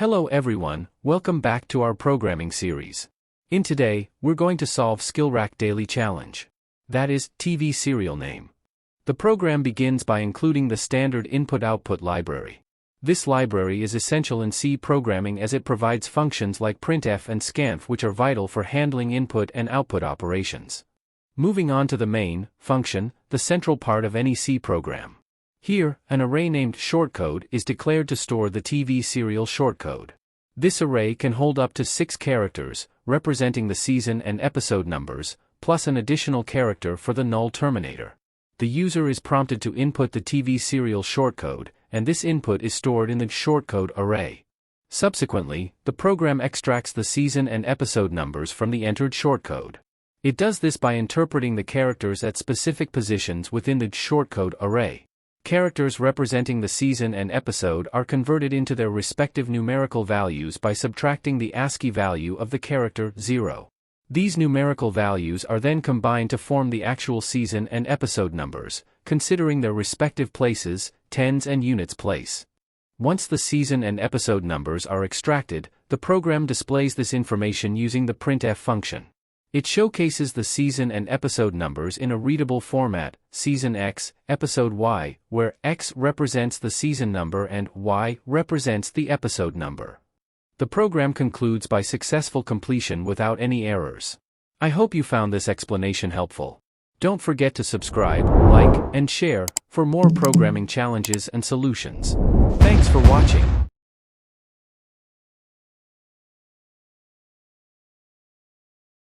Hello everyone, welcome back to our programming series. In today, we're going to solve SkillRack Daily Challenge. That is, TV serial name. The program begins by including the standard input-output library. This library is essential in C programming as it provides functions like printf and scanf which are vital for handling input and output operations. Moving on to the main function, the central part of any C program. Here, an array named shortcode is declared to store the TV serial shortcode. This array can hold up to 6 characters, representing the season and episode numbers, plus an additional character for the null terminator. The user is prompted to input the TV serial shortcode, and this input is stored in the shortcode array. Subsequently, the program extracts the season and episode numbers from the entered shortcode. It does this by interpreting the characters at specific positions within the shortcode array. Characters representing the season and episode are converted into their respective numerical values by subtracting the ASCII value of the character 0. These numerical values are then combined to form the actual season and episode numbers, considering their respective places, tens and units place. Once the season and episode numbers are extracted, the program displays this information using the printf function. It showcases the season and episode numbers in a readable format, season X, episode Y, where X represents the season number and Y represents the episode number. The program concludes by successful completion without any errors. I hope you found this explanation helpful. Don't forget to subscribe, like, and share for more programming challenges and solutions. Thanks for watching.